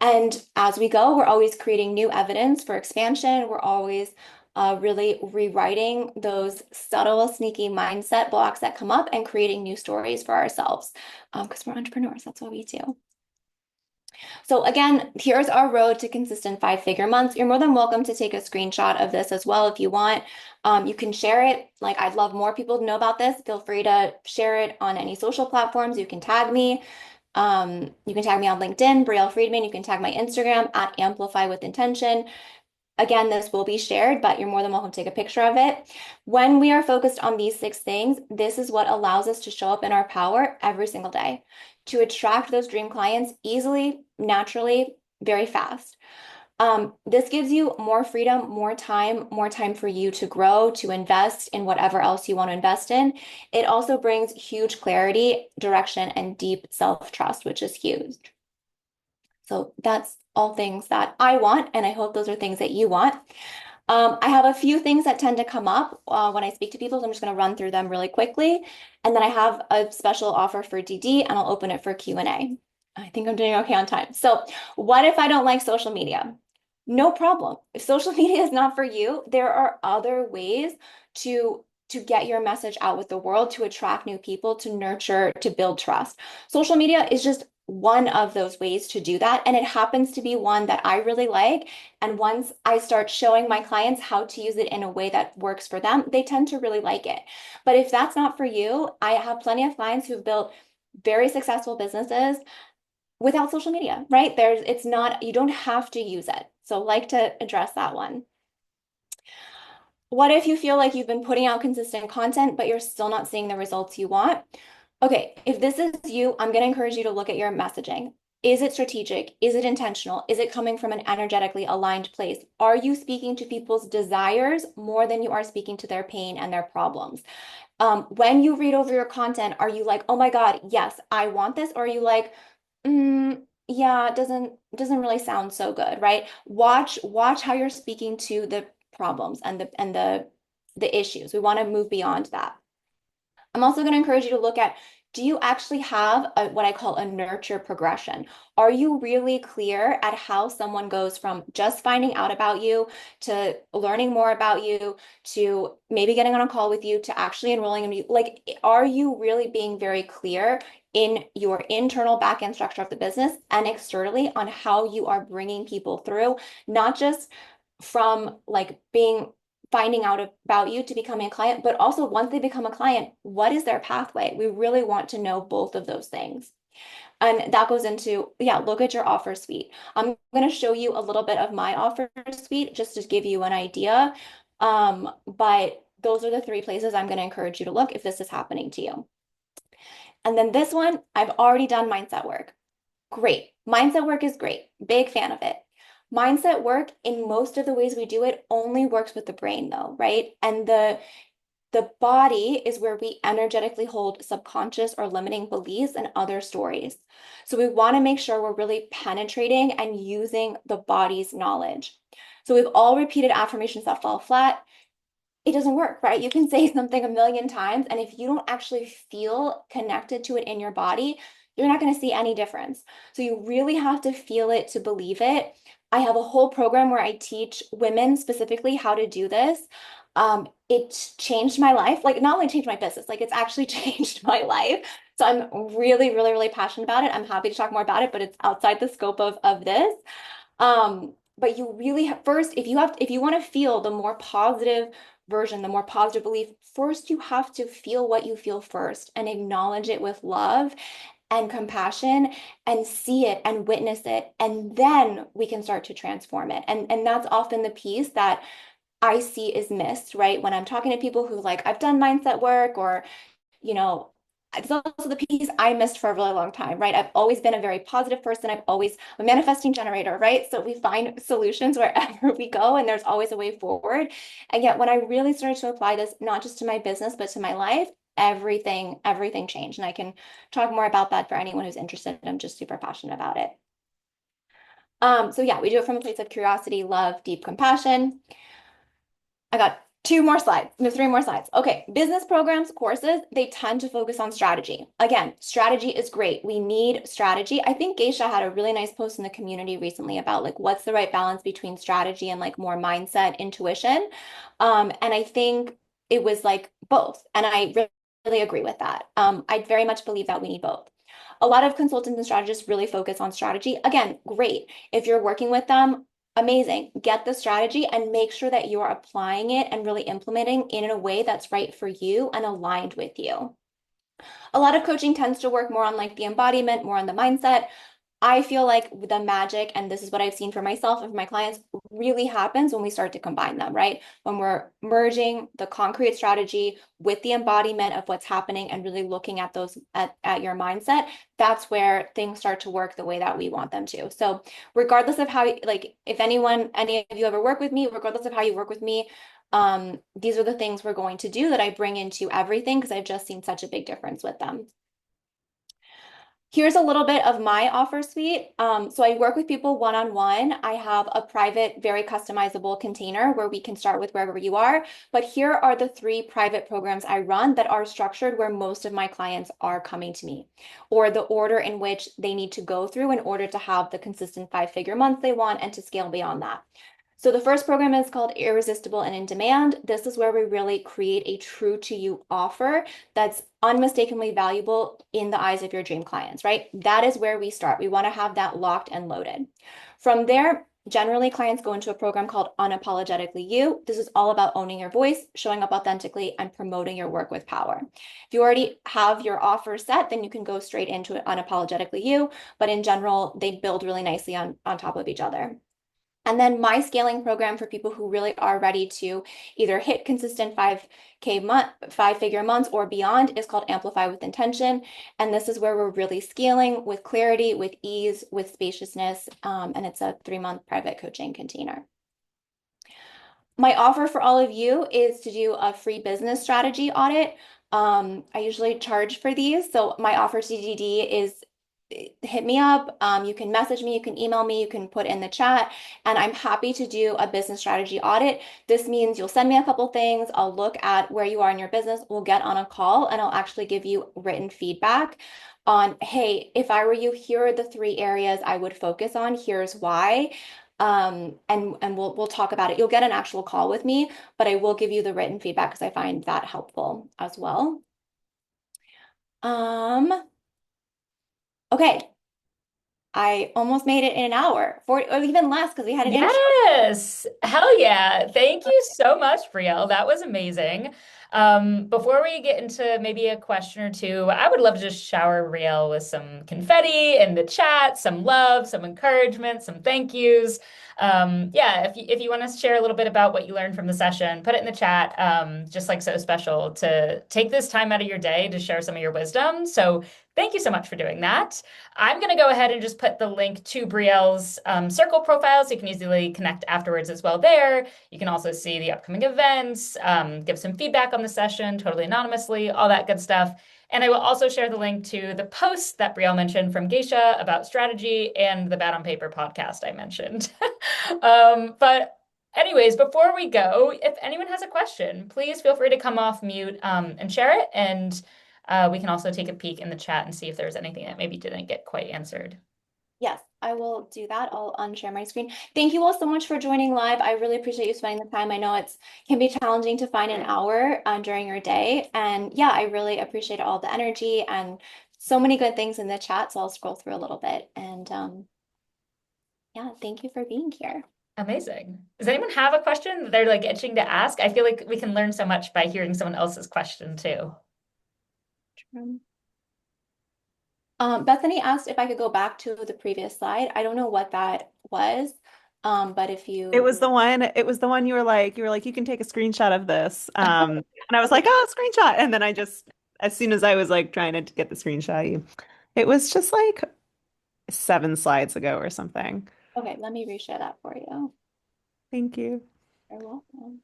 And as we go, we're always creating new evidence for expansion. We're always really rewriting those subtle, sneaky mindset blocks that come up and creating new stories for ourselves because we're entrepreneurs. That's what we do. So again, here's our road to consistent five-figure months. You're more than welcome to take a screenshot of this as well if you want. You can share it. Like, I'd love more people to know about this. Feel free to share it on any social platforms. You can tag me. You can tag me on LinkedIn, Brielle Friedman. You can tag my Instagram at Amplify with Intention. Again, this will be shared, but you're more than welcome to take a picture of it. When we are focused on these 6 things, this is what allows us to show up in our power every single day, to attract those dream clients easily, naturally, very fast. This gives you more freedom, more time for you to grow, to invest in whatever else you want to invest in. It also brings huge clarity, direction, and deep self-trust, which is huge. So that's all things that I want, and I hope those are things that you want. I have a few things that tend to come up when I speak to people, so I'm just going to run through them really quickly. And then I have a special offer for DD, and I'll open it for Q&A. I think I'm doing okay on time. So what if I don't like social media? No problem. If social media is not for you, there are other ways to get your message out with the world, to attract new people, to nurture, to build trust. Social media is just one of those ways to do that. And it happens to be one that I really like. And once I start showing my clients how to use it in a way that works for them, they tend to really like it. But if that's not for you, I have plenty of clients who've built very successful businesses without social media, right? It's not, you don't have to use it. So like to address that one. What if you feel like you've been putting out consistent content, but you're still not seeing the results you want? Okay, if this is you, I'm going to encourage you to look at your messaging. Is it strategic? Is it intentional? Is it coming from an energetically aligned place? Are you speaking to people's desires more than you are speaking to their pain and their problems? When you read over your content, are you like, oh my God, yes, I want this? Or are you like, yeah, it doesn't really sound so good, right? Watch how you're speaking to the problems and the issues. We want to move beyond that. I'm also going to encourage you to look at, do you actually have what I call a nurture progression? Are you really clear at how someone goes from just finding out about you to learning more about you to maybe getting on a call with you to actually enrolling in you? Like, are you really being very clear in your internal back-end structure of the business and externally on how you are bringing people through, not just from like finding out about you to becoming a client, but also once they become a client, what is their pathway? We really want to know both of those things. And that goes into, yeah, look at your offer suite. I'm going to show you a little bit of my offer suite just to give you an idea. But those are the 3 places I'm going to encourage you to look if this is happening to you. And then this one, I've already done mindset work. Great. Mindset work is great. Big fan of it. Mindset work, in most of the ways we do it, only works with the brain though, right? And the body is where we energetically hold subconscious or limiting beliefs and other stories. So we want to make sure we're really penetrating and using the body's knowledge. So we've all repeated affirmations that fall flat. It doesn't work, right? You can say something a million times, and if you don't actually feel connected to it in your body, you're not going to see any difference. So you really have to feel it to believe it. I have a whole program where I teach women specifically how to do this. It changed my life. Like, not only changed my business, like it's actually changed my life. So I'm really, really, really passionate about it. I'm happy to talk more about it, but it's outside the scope of this. But you really first, if you want to feel the more positive version, the more positive belief, first you have to feel what you feel first and acknowledge it with love and compassion and see it and witness it. And then we can start to transform it. And that's often the piece that I see is missed, right? When I'm talking to people who like, I've done mindset work or, you know, it's also the piece I missed for a really long time, right? I've always been a very positive person. I've always a manifesting generator, right? So we find solutions wherever we go, and there's always a way forward. And yet, when I really started to apply this, not just to my business, but to my life, everything changed. And I can talk more about that for anyone who's interested. I'm just super passionate about it. So yeah, we do it from a place of curiosity, love, deep compassion. I got Two more slides, no, three more slides. Okay, business programs, courses, they tend to focus on strategy. Again, strategy is great. We need strategy. I think Geisha had a really nice post in the community recently about like what's the right balance between strategy and like more mindset, intuition. And I think it was like both. And I really agree with that. I very much believe that we need both. A lot of consultants and strategists really focus on strategy. Again, great. If you're working with them, amazing. Get the strategy and make sure that you're applying it and really implementing it in a way that's right for you and aligned with you. A lot of coaching tends to work more on like the embodiment, more on the mindset. I feel like the magic, and this is what I've seen for myself and for my clients, really happens when we start to combine them, right? When we're merging the concrete strategy with the embodiment of what's happening and really looking at those at your mindset, that's where things start to work the way that we want them to. So regardless of how, like, if any of you ever work with me, regardless of how you work with me, these are the things we're going to do that I bring into everything because I've just seen such a big difference with them. Here's a little bit of my offer suite. So I work with people one-on-one. I have a private, very customizable container where we can start with wherever you are. But here are the three private programs I run that are structured where most of my clients are coming to me, or the order in which they need to go through in order to have the consistent five-figure months they want and to scale beyond that. So the first program is called Irresistible and in Demand. This is where we really create a true to you offer that's unmistakably valuable in the eyes of your dream clients, right? That is where we start. We want to have that locked and loaded. From there, generally clients go into a program called Unapologetically You. This is all about owning your voice, showing up authentically, and promoting your work with power. If you already have your offer set, then you can go straight into it Unapologetically You. But in general, they build really nicely on top of each other. And then my scaling program for people who really are ready to either hit consistent 5K month, five-figure months or beyond is called Amplify with Intention. And this is where we're really scaling with clarity, with ease, with spaciousness. And it's a 3-month private coaching container. My offer for all of you is to do a free business strategy audit. I usually charge for these. So my offer to DD is hit me up. You can message me, you can email me, you can put in the chat, and I'm happy to do a business strategy audit. This means you'll send me a couple things. I'll look at where you are in your business. We'll get on a call and I'll actually give you written feedback on, hey, if I were you, here are the 3 areas I would focus on. Here's why. And we'll talk about it. You'll get an actual call with me, but I will give you the written feedback because I find that helpful as well. Okay. I almost made it in an hour, or even less because we had an intro. Yes. Hell yeah. Thank you so much, Brielle. That was amazing. Before we get into maybe a question or two, I would love to just shower Brielle with some confetti in the chat, some love, some encouragement, some thank yous. Yeah, if you want to share a little bit about what you learned from the session, put it in the chat. Just like so special to take this time out of your day to share some of your wisdom. So thank you so much for doing that. I'm going to go ahead and just put the link to Brielle's circle profile so you can easily connect afterwards as well there. You can also see the upcoming events, give some feedback on the session totally anonymously, all that good stuff. And I will also share the link to the post that Brielle mentioned from Geisha about strategy and the Bad on Paper podcast I mentioned. But anyways, before we go, if anyone has a question, please feel free to come off mute and share it. And we can also take a peek in the chat and see if there's anything that maybe didn't get quite answered. Yes, I will do that. I'll unshare my screen. Thank you all so much for joining live. I really appreciate you spending the time. I know it can be challenging to find an hour during your day. And yeah, I really appreciate all the energy and so many good things in the chat. So I'll scroll through a little bit. And yeah, thank you for being here. Amazing. Does anyone have a question that they're like itching to ask? I feel like we can learn so much by hearing someone else's question too. Bethany asked if I could go back to the previous slide. I don't know what that was, but if It you, was the one, it was the one you were like, you can take a screenshot of this. And I was okay, like, oh, screenshot. And then I just, as soon as I was like trying to get the screenshot, it was just like 7 slides ago or something. okay, let me reshare that for you. Thank you. You're welcome.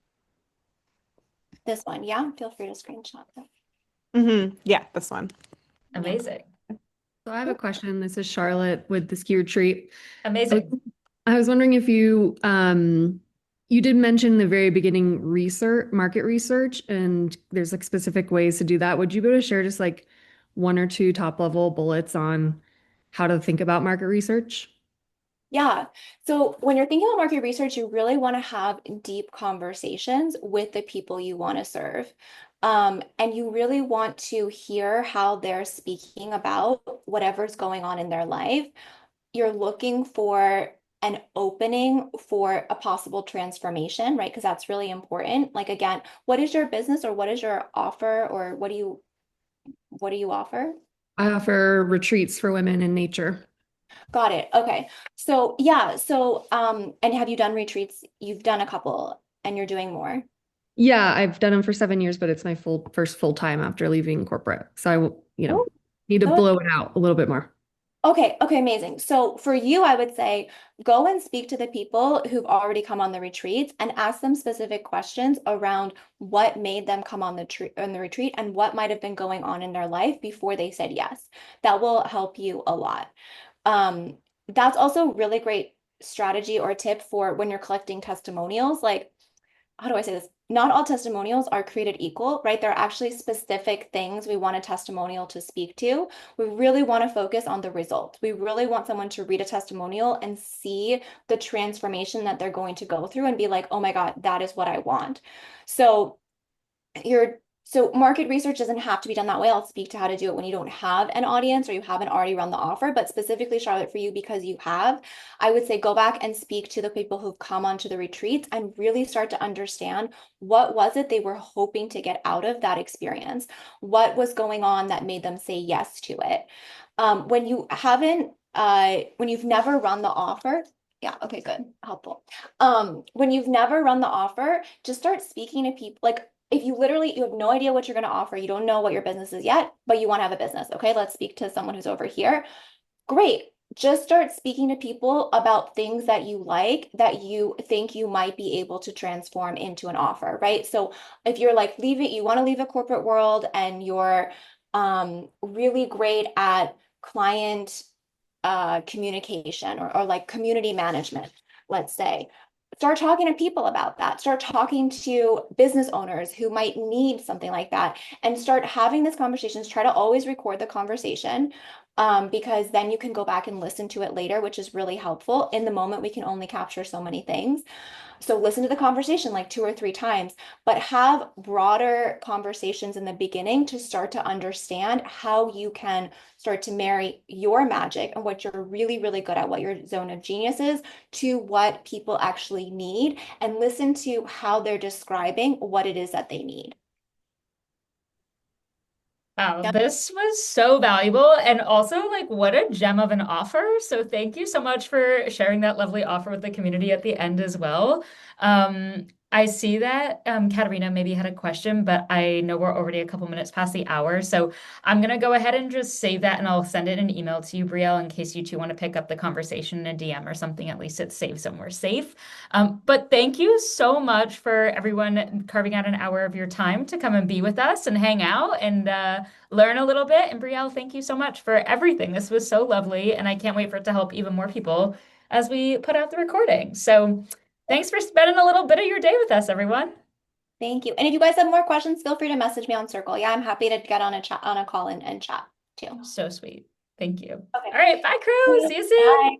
This one, yeah, feel free to screenshot that. Yeah, this one. Yeah. Amazing. So I have a question. This is Charlotte with the ski retreat. Amazing. I was wondering if you You did mention the very beginning research, market research, and there's like specific ways to do that. Would you be able to share just like one or two top level bullets on how to think about market research? Yeah. So when you're thinking about market research, you really want to have deep conversations with the people you want to serve. And you really want to hear how they're speaking about whatever's going on in their life. You're looking for an opening for a possible transformation, right? Because that's really important. Like again, what is your business or what is your offer or what do you offer? I offer retreats for women in nature. Got it. Okay. So yeah, and have you done retreats? You've done a couple and you're doing more. Yeah, I've done them for 7 years, but it's my first full time after leaving corporate. So Oh, need to that was blow it out a little bit more. okay, okay, amazing. So for you, I would say go and speak to the people who've already come on the retreats and ask them specific questions around what made them come on the retreat and what might have been going on in their life before they said yes. That will help you a lot. That's also really great strategy or tip for when you're collecting testimonials. Like, how do I say this? Not all testimonials are created equal, right? There are actually specific things we want a testimonial to speak to. We really want to focus on the result. We really want someone to read a testimonial and see the transformation that they're going to go through and be like, oh my God, that is what I want. So so market research doesn't have to be done that way. I'll speak to how to do it when you don't have an audience or you haven't already run the offer, but specifically Charlotte for you because you have, I would say go back and speak to the people who've come onto the retreats and really start to understand what was it they were hoping to get out of that experience? What was going on that made them say yes to it? When you've never run the offer, yeah, okay, good, helpful. When you've never run the offer, just start speaking to people like if you have no idea what you're going to offer, you don't know what your business is yet, but you want to have a business. Okay, let's speak to someone who's over here. Great. Just start speaking to people about things that you like that you think you might be able to transform into an offer, right? So if you're like you want to leave the corporate world and you're really great at client communication or like community management, let's say. Start talking to people about that. Start talking to business owners who might need something like that and start having these conversations. Try to always record the conversation because then you can go back and listen to it later, which is really helpful. In the moment, we can only capture so many things. So listen to the conversation like 2 or 3 times, but have broader conversations in the beginning to start to understand how you can start to marry your magic and what you're really, really good at, what your zone of genius is, to what people actually need, and listen to how they're describing what it is that they need. Wow, Yep. this was so valuable and also like what a gem of an offer. So thank you so much for sharing that lovely offer with the community at the end as well. I see that Katerina maybe had a question, but I know we're already a couple minutes past the hour. So I'm gonna go ahead and just save that and I'll send it an email to you, Brielle, in case you two want to pick up the conversation in a DM or something. At least it's saved somewhere safe. But thank you so much for everyone carving out an hour of your time to come and be with us and hang out and learn a little bit. And Brielle, thank you so much for everything. This was so lovely, and I can't wait for it to help even more people as we put out the recording. So thanks for spending a little bit of your day with us, everyone. Thank you. And if you guys have more questions, feel free to message me on Circle. Yeah, I'm happy to get on a call and chat too. So sweet. Thank you. Okay. All right, bye, crew. See you soon. Bye.